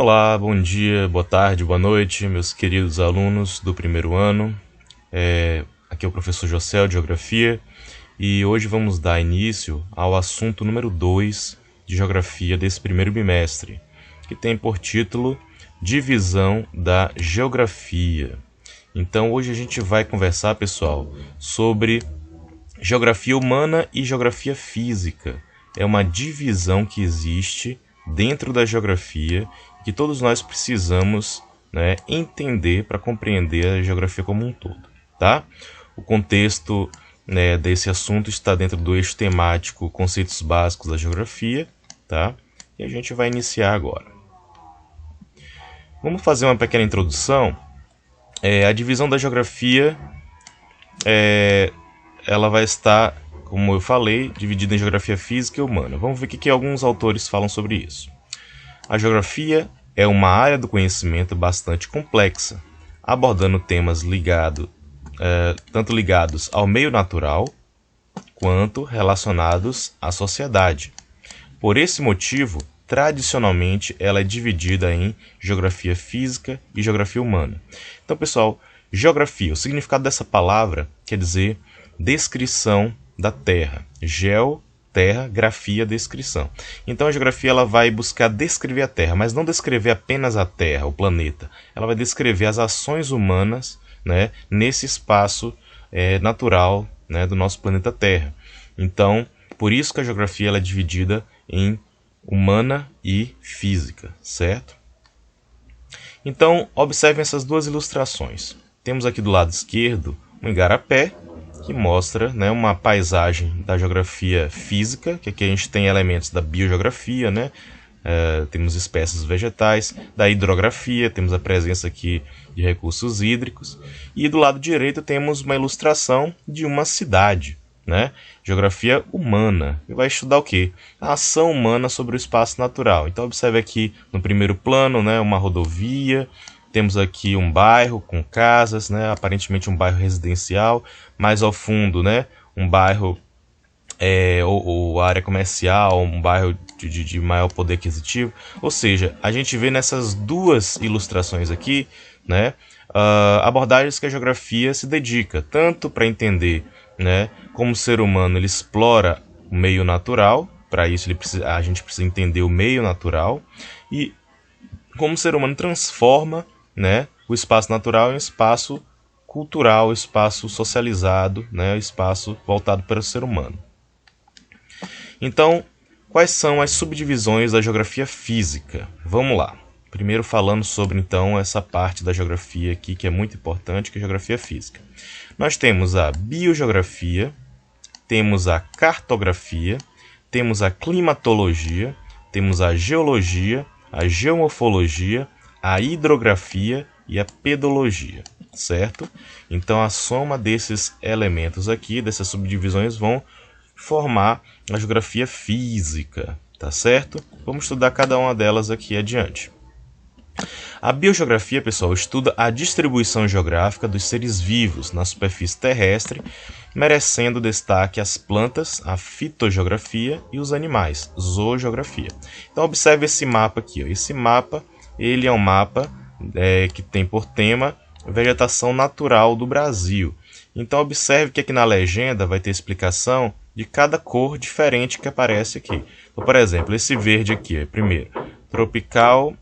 Olá, bom dia, boa tarde, boa noite, meus queridos alunos do primeiro ano. Aqui é o professor José de Geografia e hoje vamos dar início ao assunto número 2 de Geografia desse primeiro bimestre, que tem por título Divisão da Geografia. Então hoje a gente vai conversar, pessoal, sobre Geografia Humana e Geografia Física. É uma divisão que existe dentro da geografia que todos nós precisamos, entender para compreender a geografia como um todo, tá? O contexto, desse assunto está dentro do eixo temático Conceitos Básicos da Geografia, tá? E a gente vai iniciar agora. Vamos fazer uma pequena introdução. A divisão da geografia, ela vai estar, como eu falei, dividida em geografia física e humana. Vamos ver o que alguns autores falam sobre isso. A geografia é uma área do conhecimento bastante complexa, abordando temas tanto ligados ao meio natural, quanto relacionados à sociedade. Por esse motivo, tradicionalmente, ela é dividida em geografia física e geografia humana. Então, pessoal, geografia, o significado dessa palavra quer dizer descrição da Terra. Terra, grafia, descrição. Então a geografia ela vai buscar descrever a Terra, mas não descrever apenas a Terra, o planeta. Ela vai descrever as ações humanas, nesse espaço natural, do nosso planeta Terra. Então, por isso que a geografia ela é dividida em humana e física, certo? Então, observem essas duas ilustrações. Temos aqui do lado esquerdo um igarapé, que mostra uma paisagem da geografia física, que aqui a gente tem elementos da biogeografia, temos espécies vegetais, da hidrografia, temos a presença aqui de recursos hídricos, e do lado direito temos uma ilustração de uma cidade, geografia humana, que vai estudar o quê? A ação humana sobre o espaço natural. Então observe aqui no primeiro plano, uma rodovia. Temos aqui um bairro com casas, aparentemente um bairro residencial. Mais ao fundo, um bairro ou área comercial, um bairro de maior poder aquisitivo. Ou seja, a gente vê nessas duas ilustrações aqui, abordagens que a geografia se dedica, tanto para entender como o ser humano ele explora o meio natural. Para isso a gente precisa entender o meio natural e como o ser humano transforma o espaço natural em um espaço cultural, espaço socializado, espaço voltado para o ser humano. Então, quais são as subdivisões da geografia física? Vamos lá. Primeiro falando sobre então essa parte da geografia aqui que é muito importante, que é a geografia física. Nós temos a biogeografia, temos a cartografia, temos a climatologia, temos a geologia, a geomorfologia, a hidrografia e a pedologia, certo? Então a soma desses elementos aqui, dessas subdivisões, vão formar a geografia física, tá certo? Vamos estudar cada uma delas aqui adiante. A biogeografia, pessoal, estuda a distribuição geográfica dos seres vivos na superfície terrestre, merecendo destaque as plantas, a fitogeografia e os animais, zoogeografia. Então observe esse mapa aqui. Esse mapa ele é um mapa que tem por tema vegetação natural do Brasil. Então observe que aqui na legenda vai ter explicação de cada cor diferente que aparece aqui. Então, por exemplo, esse verde aqui, primeiro, tropical,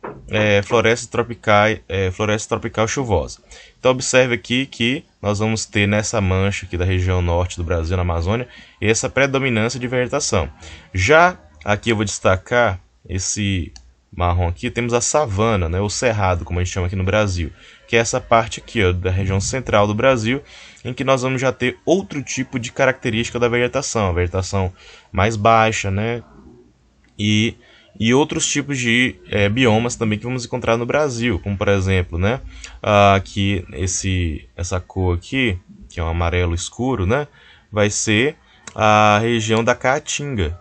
floresta tropical chuvosa. Então observe aqui que nós vamos ter nessa mancha aqui da região norte do Brasil, na Amazônia, essa predominância de vegetação. Já aqui eu vou destacar esse marrom aqui, temos a savana, o cerrado, como a gente chama aqui no Brasil, que é essa parte aqui da região central do Brasil, em que nós vamos já ter outro tipo de característica da vegetação, a vegetação mais baixa, e outros tipos de biomas também que vamos encontrar no Brasil, como por exemplo, aqui essa cor aqui, que é um amarelo escuro, vai ser a região da Caatinga,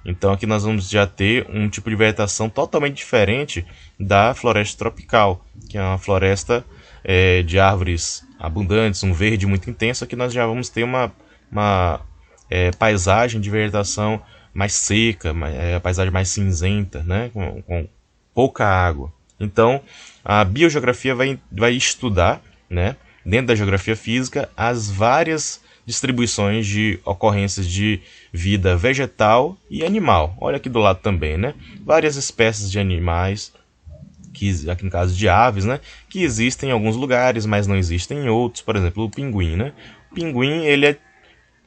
Então aqui nós vamos já ter um tipo de vegetação totalmente diferente da floresta tropical, que é uma floresta de árvores abundantes, um verde muito intenso. Aqui nós já vamos ter uma paisagem de vegetação mais seca, a paisagem mais cinzenta, com pouca água, Então, a biogeografia vai estudar, né, dentro da geografia física, as várias distribuições de ocorrências de vida vegetal e animal. Olha aqui do lado também, né? Várias espécies de animais, que aqui no caso de aves, né, que existem em alguns lugares, mas não existem em outros. Por exemplo, o pinguim, né? O pinguim, ele é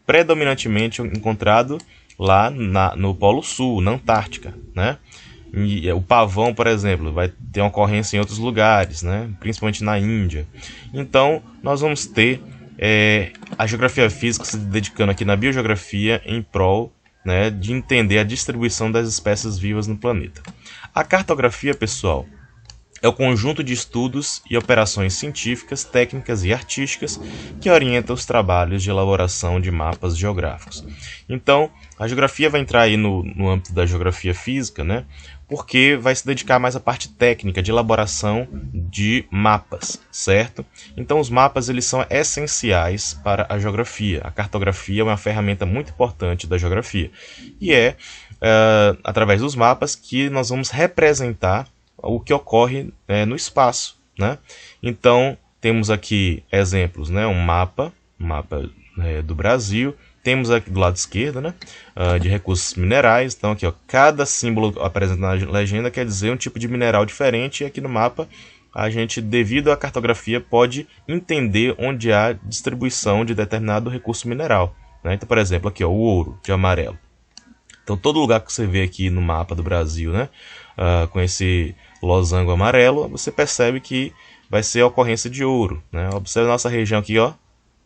predominantemente encontrado lá no Polo Sul, na Antártica, né? E o pavão, por exemplo, vai ter uma ocorrência em outros lugares, né? Principalmente na Índia. Então, nós vamos ter a geografia física se dedicando aqui na biogeografia em prol, né, de entender a distribuição das espécies vivas no planeta. A cartografia, pessoal, é o conjunto de estudos e operações científicas, técnicas e artísticas que orienta os trabalhos de elaboração de mapas geográficos. Então, a geografia vai entrar aí no âmbito da geografia física, né? Porque vai se dedicar mais à parte técnica de elaboração de mapas, certo? Então, os mapas eles são essenciais para a geografia. A cartografia é uma ferramenta muito importante da geografia e através dos mapas que nós vamos representar o que ocorre no espaço, né? Então, temos aqui exemplos, né? Um mapa do Brasil. Temos aqui do lado esquerdo, né? De recursos minerais. Então, aqui, ó, cada símbolo apresentado na legenda quer dizer um tipo de mineral diferente. E aqui no mapa, a gente, devido à cartografia, pode entender onde há distribuição de determinado recurso mineral, né? Então, por exemplo, aqui, ó, o ouro de amarelo. Então, todo lugar que você vê aqui no mapa do Brasil, né? Com esse losango amarelo, você percebe que vai ser a ocorrência de ouro, né? Observe a nossa região aqui, ó,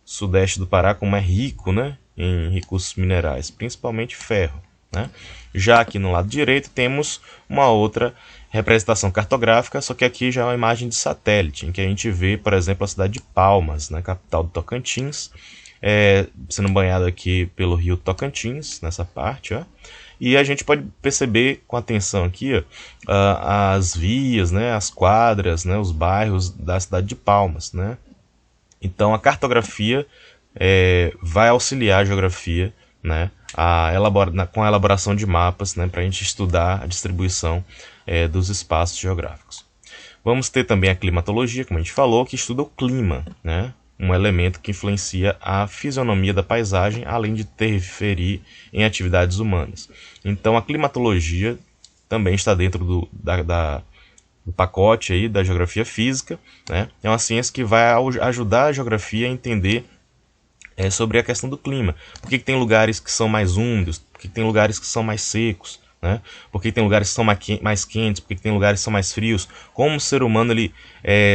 sudeste do Pará, como é rico, né, em recursos minerais, principalmente ferro, né? Já aqui no lado direito temos uma outra representação cartográfica, só que aqui já é uma imagem de satélite, em que a gente vê, por exemplo, a cidade de Palmas, na capital do Tocantins, sendo banhado aqui pelo rio Tocantins, nessa parte, ó. E a gente pode perceber com atenção aqui, ó, as vias, né, as quadras, né, os bairros da cidade de Palmas, né? Então a cartografia vai auxiliar a geografia, né, com a elaboração de mapas, né, para a gente estudar a distribuição dos espaços geográficos. Vamos ter também a climatologia, como a gente falou, que estuda o clima, né? Um elemento que influencia a fisionomia da paisagem, além de interferir em atividades humanas. Então, a climatologia também está dentro do pacote aí da geografia física, né? É uma ciência que vai ajudar a geografia a entender sobre a questão do clima. Por que tem lugares que são mais úmidos? Por que tem lugares que são mais secos? Né? Por que tem lugares que são mais quentes? Por que tem lugares que são mais frios? Como o ser humano ele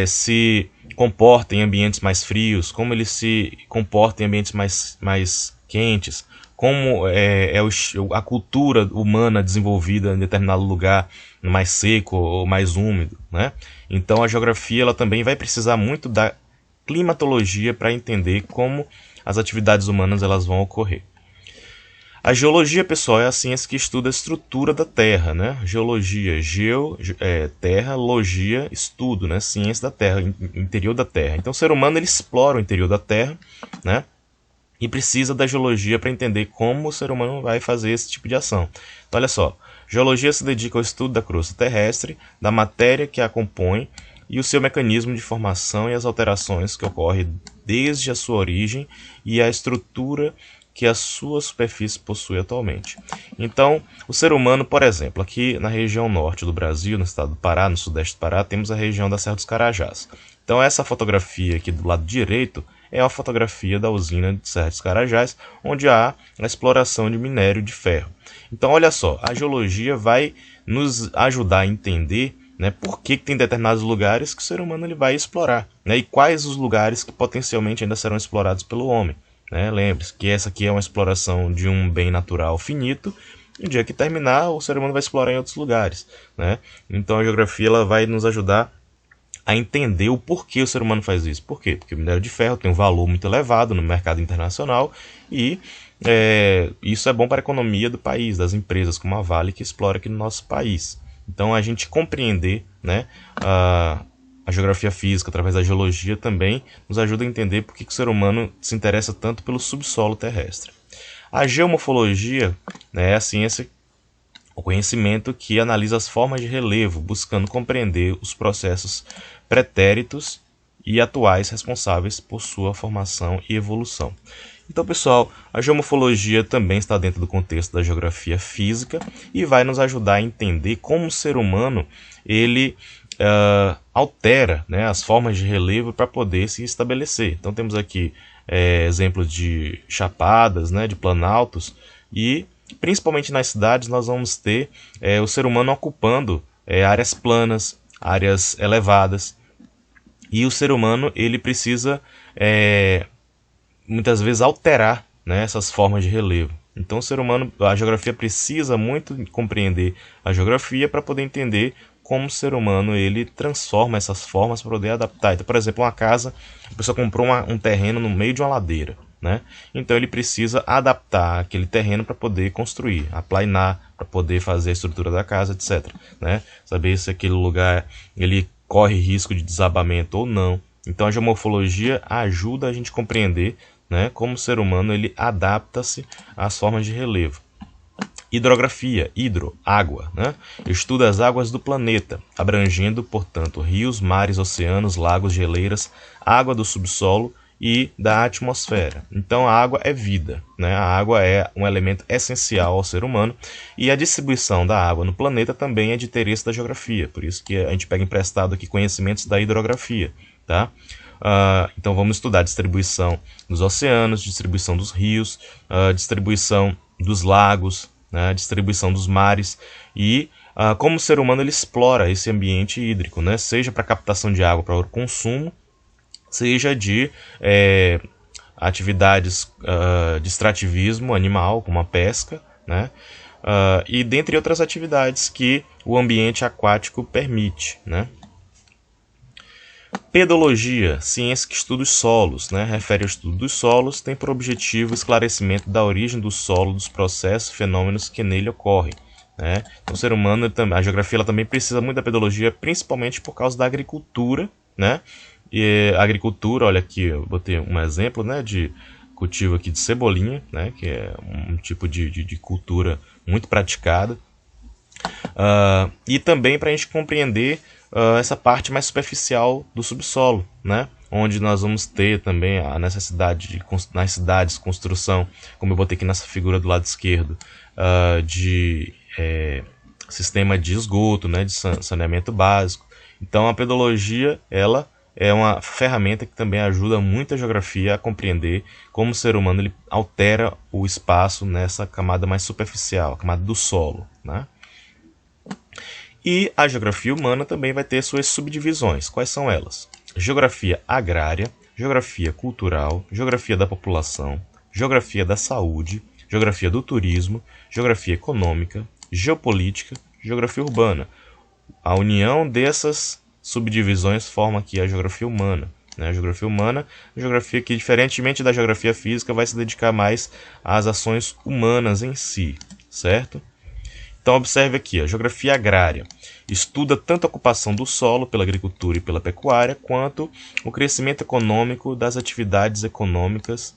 se comporta em ambientes mais frios? Como ele se comporta em ambientes mais quentes? Como a cultura humana desenvolvida em determinado lugar mais seco ou mais úmido, né? Então a geografia ela também vai precisar muito da climatologia para entender como as atividades humanas elas vão ocorrer. A geologia, pessoal, é a ciência que estuda a estrutura da Terra, né? Geologia, terra, logia, estudo, né? Ciência da Terra, interior da Terra. Então, o ser humano ele explora o interior da Terra, né? E precisa da geologia para entender como o ser humano vai fazer esse tipo de ação. Então, olha só, geologia se dedica ao estudo da crosta terrestre, da matéria que a compõe e o seu mecanismo de formação e as alterações que ocorrem desde a sua origem e a estrutura que a sua superfície possui atualmente. Então, o ser humano, por exemplo, aqui na região norte do Brasil, no estado do Pará, no sudeste do Pará, temos a região da Serra dos Carajás. Então, essa fotografia aqui do lado direito é uma fotografia da usina de Serra dos Carajás, onde há a exploração de minério de ferro. Então, olha só, a geologia vai nos ajudar a entender, né, por que tem determinados lugares que o ser humano ele vai explorar, né, e quais os lugares que potencialmente ainda serão explorados pelo homem. Né? Lembre-se que essa aqui é uma exploração de um bem natural finito, e o dia que terminar, o ser humano vai explorar em outros lugares. Né? Então a geografia ela vai nos ajudar a entender o porquê o ser humano faz isso. Por quê? Porque o minério de ferro tem um valor muito elevado no mercado internacional e isso é bom para a economia do país, das empresas como a Vale que explora aqui no nosso país. Então a gente compreender, né, a geografia física, através da geologia, também nos ajuda a entender por que o ser humano se interessa tanto pelo subsolo terrestre. A geomorfologia, né, é a ciência O conhecimento que analisa as formas de relevo, buscando compreender os processos pretéritos e atuais responsáveis por sua formação e evolução. Então, pessoal, a geomorfologia também está dentro do contexto da geografia física e vai nos ajudar a entender como o ser humano ele altera, né, as formas de relevo para poder se estabelecer. Então, temos aqui exemplos de chapadas, né, de planaltos, e principalmente nas cidades nós vamos ter o ser humano ocupando áreas planas, áreas elevadas, e o ser humano ele precisa muitas vezes alterar, né, essas formas de relevo. Então o ser humano, a geografia precisa muito compreender a geografia para poder entender como o ser humano ele transforma essas formas para poder adaptar. Então, por exemplo, uma casa, a pessoa comprou um terreno no meio de uma ladeira, né? Então ele precisa adaptar aquele terreno para poder construir, aplainar, para poder fazer a estrutura da casa, etc. Né? Saber se aquele lugar ele corre risco de desabamento ou não. Então a geomorfologia ajuda a gente a compreender, né, como o ser humano ele adapta-se às formas de relevo. Hidrografia, água, né? Estuda as águas do planeta, abrangendo, portanto, rios, mares, oceanos, lagos, geleiras, água do subsolo e da atmosfera. Então a água é vida, né? A água é um elemento essencial ao ser humano e a distribuição da água no planeta também é de interesse da geografia, por isso que a gente pega emprestado aqui conhecimentos da hidrografia, tá? Então vamos estudar a distribuição dos oceanos, distribuição dos rios, distribuição dos lagos, né, distribuição dos mares e como o ser humano ele explora esse ambiente hídrico, né, seja para captação de água para o consumo, seja de atividades de extrativismo animal, como a pesca, né, e dentre outras atividades que o ambiente aquático permite, né. Pedologia, ciência que estuda os solos, né? Refere ao estudo dos solos, tem por objetivo o esclarecimento da origem do solo, dos processos, fenômenos que nele ocorrem. Né? Então, o ser humano, a geografia ela também precisa muito da pedologia, principalmente por causa da agricultura. Né? E a agricultura, olha aqui, eu botei um exemplo, né, de cultivo aqui de cebolinha, né, que é um tipo de cultura muito praticada. E também para a gente compreender essa parte mais superficial do subsolo, né? Onde nós vamos ter também a necessidade de, nas cidades, construção, como eu botei aqui nessa figura do lado esquerdo, de sistema de esgoto, né? De saneamento básico. Então a pedologia ela é uma ferramenta que também ajuda muito a geografia a compreender como o ser humano ele altera o espaço nessa camada mais superficial, a camada do solo, né? E a geografia humana também vai ter suas subdivisões. Quais são elas? Geografia agrária, geografia cultural, geografia da população, geografia da saúde, geografia do turismo, geografia econômica, geopolítica, geografia urbana. A união dessas subdivisões forma aqui a geografia humana. A geografia humana, a geografia que, diferentemente da geografia física, vai se dedicar mais às ações humanas em si, certo? Então observe aqui, a geografia agrária estuda tanto a ocupação do solo pela agricultura e pela pecuária, quanto o crescimento econômico das atividades econômicas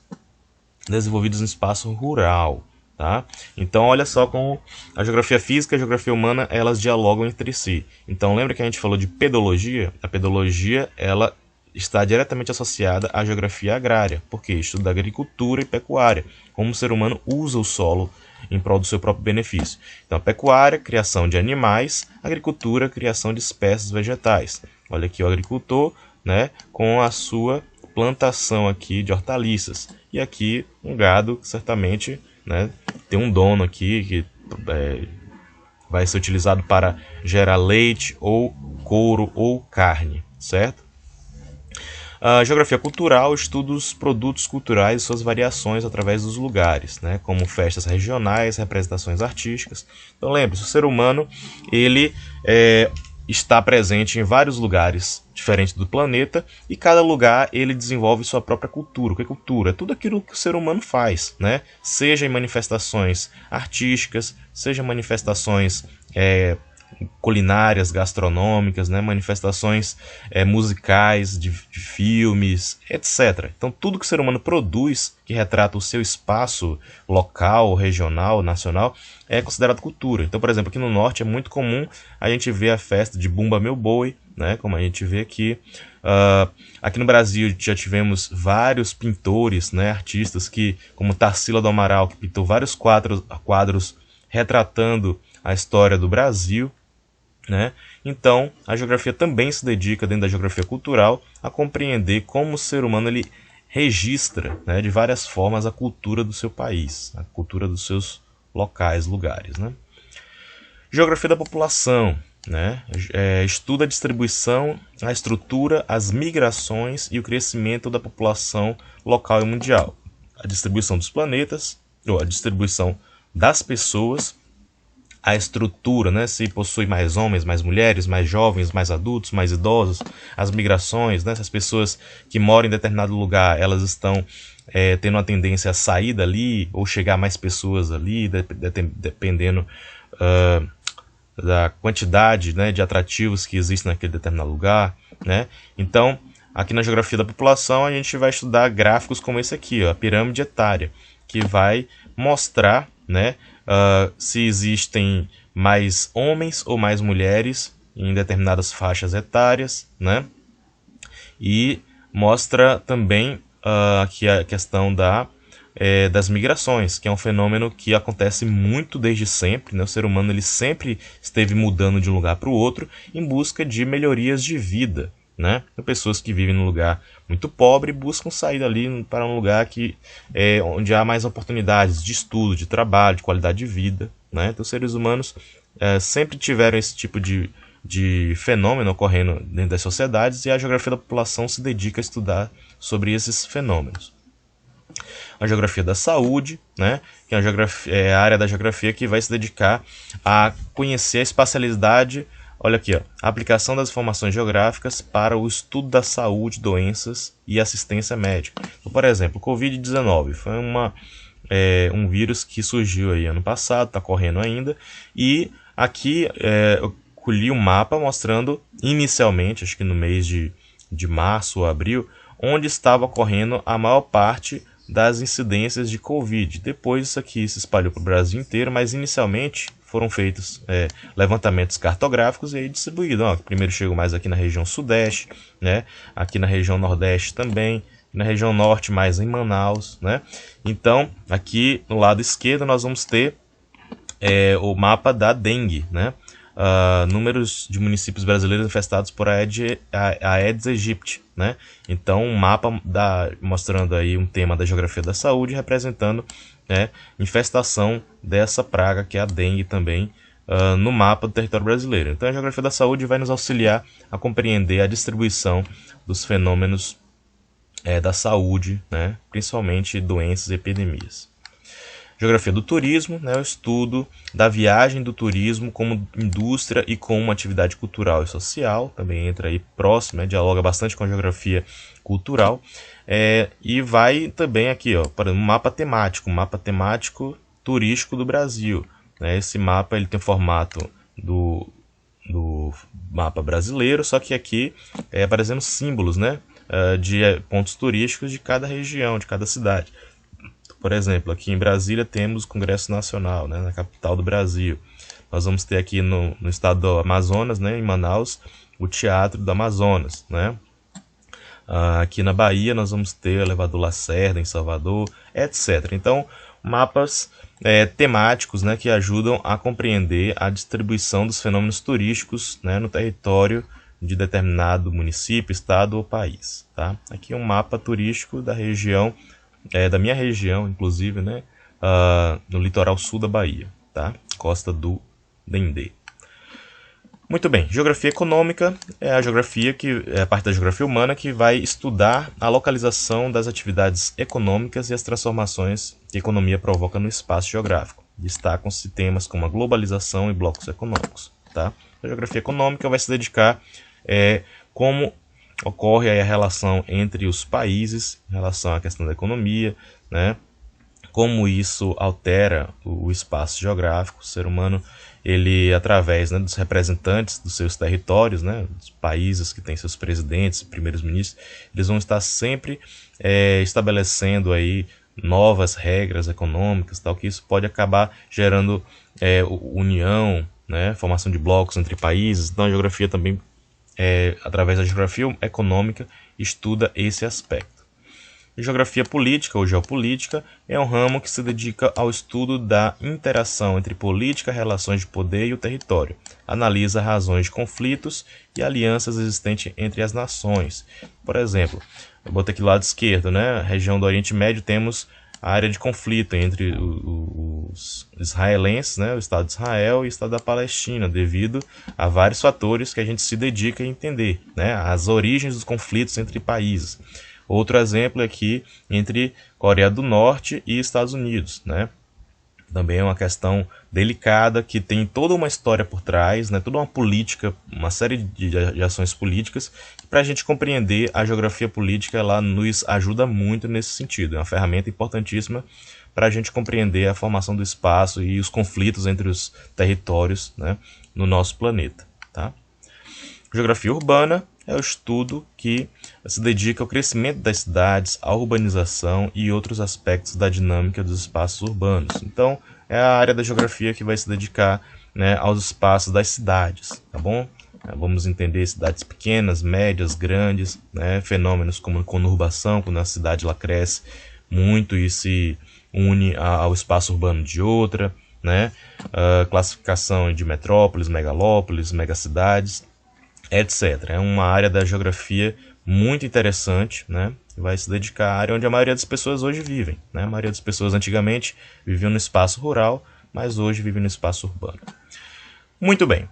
desenvolvidas no espaço rural. Tá? Então olha só como a geografia física e a geografia humana elas dialogam entre si. Então lembra que a gente falou de pedologia? A pedologia ela está diretamente associada à geografia agrária, porque estuda agricultura e pecuária, como o ser humano usa o solo em prol do seu próprio benefício. Então, a pecuária, criação de animais, agricultura, criação de espécies vegetais. Olha aqui o agricultor, né, com a sua plantação aqui de hortaliças. E aqui um gado, certamente, né, tem um dono aqui que vai ser utilizado para gerar leite, ou couro, ou carne, certo? A geografia cultural estuda os produtos culturais e suas variações através dos lugares, né, como festas regionais, representações artísticas. Então lembre-se, o ser humano ele está presente em vários lugares diferentes do planeta e cada lugar ele desenvolve sua própria cultura. O que é cultura? É tudo aquilo que o ser humano faz, né? Seja em manifestações artísticas, seja em manifestações culinárias, gastronômicas, né, manifestações musicais, de filmes, etc. Então, tudo que o ser humano produz, que retrata o seu espaço local, regional, nacional, é considerado cultura. Então, por exemplo, aqui no norte é muito comum a gente ver a festa de Bumba Meu Boi, né, como a gente vê aqui. Aqui no Brasil já tivemos vários pintores, né, artistas como Tarsila do Amaral, que pintou vários quadros retratando a história do Brasil, né? Então, a geografia também se dedica, dentro da geografia cultural, a compreender como o ser humano ele registra, né, de várias formas a cultura do seu país, a cultura dos seus locais, lugares, né? Geografia da população, né? Estuda a distribuição, a estrutura, as migrações e o crescimento da população local e mundial. A distribuição dos planetas, ou a distribuição das pessoas, a estrutura, né? Se possui mais homens, mais mulheres, mais jovens, mais adultos, mais idosos, as migrações, né? Se as pessoas que moram em determinado lugar, elas estão tendo uma tendência a sair dali, ou chegar mais pessoas ali, dependendo da quantidade, né, de atrativos que existem naquele determinado lugar, né? Então, aqui na geografia da população, a gente vai estudar gráficos como esse aqui, ó, a pirâmide etária, que vai mostrar, né, se existem mais homens ou mais mulheres em determinadas faixas etárias, né? E mostra também aqui a questão das migrações, que é um fenômeno que acontece muito desde sempre, né? O ser humano ele sempre esteve mudando de um lugar para o outro em busca de melhorias de vida, né? Então, pessoas que vivem num lugar muito pobre buscam sair dali para um lugar onde há mais oportunidades de estudo, de trabalho, de qualidade de vida, né? Então, os seres humanos sempre tiveram esse tipo de fenômeno ocorrendo dentro das sociedades, e a geografia da população se dedica a estudar sobre esses fenômenos. A geografia da saúde, né, que é a área da geografia que vai se dedicar a conhecer a espacialidade, olha aqui, ó, a aplicação das informações geográficas para o estudo da saúde, doenças e assistência médica. Então, por exemplo, o Covid-19 foi um vírus que surgiu aí ano passado, está correndo ainda, e aqui eu colhi um mapa mostrando inicialmente, acho que no mês de março ou abril, onde estava ocorrendo a maior parte das incidências de Covid. Depois isso aqui se espalhou para o Brasil inteiro, mas inicialmente foram feitos levantamentos cartográficos e aí distribuídos. Primeiro chegou mais aqui na região sudeste, né? Aqui na região nordeste também, na região norte mais em Manaus, né? Então, aqui no lado esquerdo nós vamos ter o mapa da dengue, né? Números de municípios brasileiros infestados por Aedes aegypti, né? Então, um mapa mostrando aí um tema da geografia da saúde, representando, né, infestação dessa praga, que é a dengue também, no mapa do território brasileiro. Então, a geografia da saúde vai nos auxiliar a compreender a distribuição dos fenômenos da saúde, né, principalmente doenças e epidemias. Geografia do turismo, né, o estudo da viagem do turismo como indústria e como uma atividade cultural e social, também entra aí próximo, dialoga bastante com a geografia cultural, e vai também aqui, ó, para um mapa temático turístico do Brasil, né? Esse mapa ele tem o formato do mapa brasileiro, só que aqui aparecendo símbolos, né, de pontos turísticos de cada região, de cada cidade. Por exemplo, aqui em Brasília temos o Congresso Nacional, né, na capital do Brasil. Nós vamos ter aqui no estado do Amazonas, né, em Manaus, o Teatro do Amazonas, né? Aqui na Bahia nós vamos ter o Elevador Lacerda, em Salvador, etc. Então, mapas temáticos, né, que ajudam a compreender a distribuição dos fenômenos turísticos, né, no território de determinado município, estado ou país. Tá? Aqui é um mapa turístico da região, da minha região, inclusive, né, no litoral sul da Bahia, tá? Costa do Dendê. Muito bem, geografia econômica é a geografia é a parte da geografia humana que vai estudar a localização das atividades econômicas e as transformações que a economia provoca no espaço geográfico. Destacam-se temas como a globalização e blocos econômicos, tá? A geografia econômica vai se dedicar como ocorre aí a relação entre os países em relação à questão da economia, né? como isso altera o espaço geográfico. O ser humano, ele, através, né, dos representantes dos seus territórios, né, dos países que têm seus presidentes, primeiros ministros, eles vão estar sempre estabelecendo aí novas regras econômicas, tal, que isso pode acabar gerando união, né, formação de blocos entre países. Então a geografia também, através da geografia econômica, estuda esse aspecto. A geografia política ou geopolítica é um ramo que se dedica ao estudo da interação entre política, relações de poder e o território. Analisa razões de conflitos e alianças existentes entre as nações. Por exemplo, eu botei aqui do lado esquerdo, né? Região do Oriente Médio, temos a área de conflito entre os israelenses, né? O Estado de Israel e o Estado da Palestina, devido a vários fatores que a gente se dedica a entender, né? As origens dos conflitos entre países. Outro exemplo é aqui entre Coreia do Norte e Estados Unidos, né? Também é uma questão delicada que tem toda uma história por trás, né? Toda uma política, uma série de ações políticas. Para a gente compreender a geografia política, ela nos ajuda muito nesse sentido. É uma ferramenta importantíssima para a gente compreender a formação do espaço e os conflitos entre os territórios, né, no nosso planeta. Tá? Geografia urbana é o estudo que se dedica ao crescimento das cidades, à urbanização e outros aspectos da dinâmica dos espaços urbanos. Então, é a área da geografia que vai se dedicar, né, aos espaços das cidades, tá bom? Vamos entender cidades pequenas, médias, grandes, né, fenômenos como conurbação, quando a cidade ela cresce muito e se une ao espaço urbano de outra, né? Classificação de metrópoles, megalópolis, megacidades, etc. É uma área da geografia muito interessante, né? Vai se dedicar à área onde a maioria das pessoas hoje vivem, né? A maioria das pessoas antigamente viviam no espaço rural, mas hoje vivem no espaço urbano. Muito bem.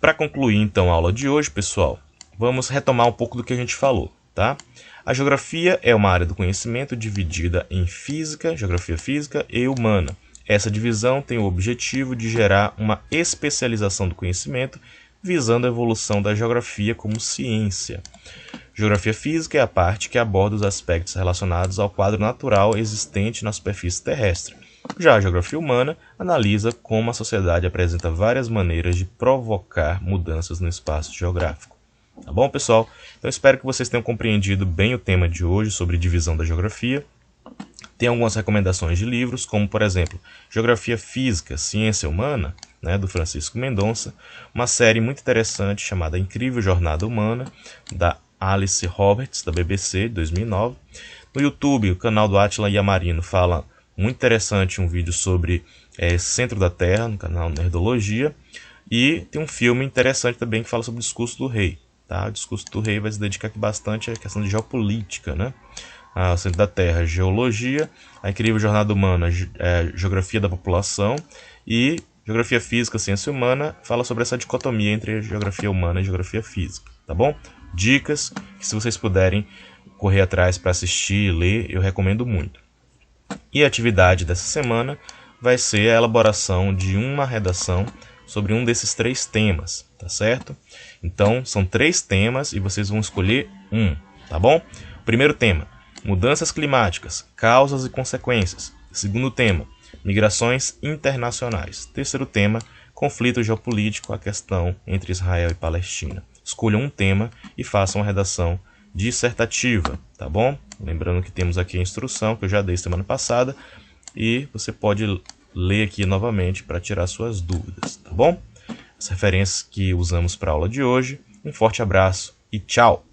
Para concluir então a aula de hoje, pessoal, vamos retomar um pouco do que a gente falou, tá? A geografia é uma área do conhecimento dividida em física, geografia física e humana. Essa divisão tem o objetivo de gerar uma especialização do conhecimento visando a evolução da geografia como ciência. Geografia física é a parte que aborda os aspectos relacionados ao quadro natural existente na superfície terrestre. Já a geografia humana analisa como a sociedade apresenta várias maneiras de provocar mudanças no espaço geográfico. Tá bom, pessoal? Então espero que vocês tenham compreendido bem o tema de hoje sobre divisão da geografia. Tem algumas recomendações de livros, como por exemplo, Geografia Física, Ciência Humana, né, do Francisco Mendonça, uma série muito interessante chamada Incrível Jornada Humana, da Alice Roberts, da BBC, de 2009. No YouTube, o canal do Átila Yamarino fala muito interessante um vídeo sobre Centro da Terra, no canal Nerdologia, e tem um filme interessante também que fala sobre o Discurso do Rei. Tá? O Discurso do Rei vai se dedicar aqui bastante à questão de geopolítica, né? O Centro da Terra, Geologia, a Incrível Jornada Humana, Geografia da População, e Geografia Física, Ciência Humana, fala sobre essa dicotomia entre geografia humana e geografia física, tá bom? Dicas que, se vocês puderem correr atrás para assistir e ler, eu recomendo muito. E a atividade dessa semana vai ser a elaboração de uma redação sobre um desses 3 temas, tá certo? Então, são 3 temas e vocês vão escolher um, tá bom? Primeiro tema, mudanças climáticas, causas e consequências. Segundo tema, migrações internacionais. Terceiro tema, conflito geopolítico, a questão entre Israel e Palestina. Escolham um tema e façam uma redação dissertativa, tá bom? Lembrando que temos aqui a instrução que eu já dei semana passada e você pode ler aqui novamente para tirar suas dúvidas, tá bom? As referências que usamos para a aula de hoje. Um forte abraço e tchau!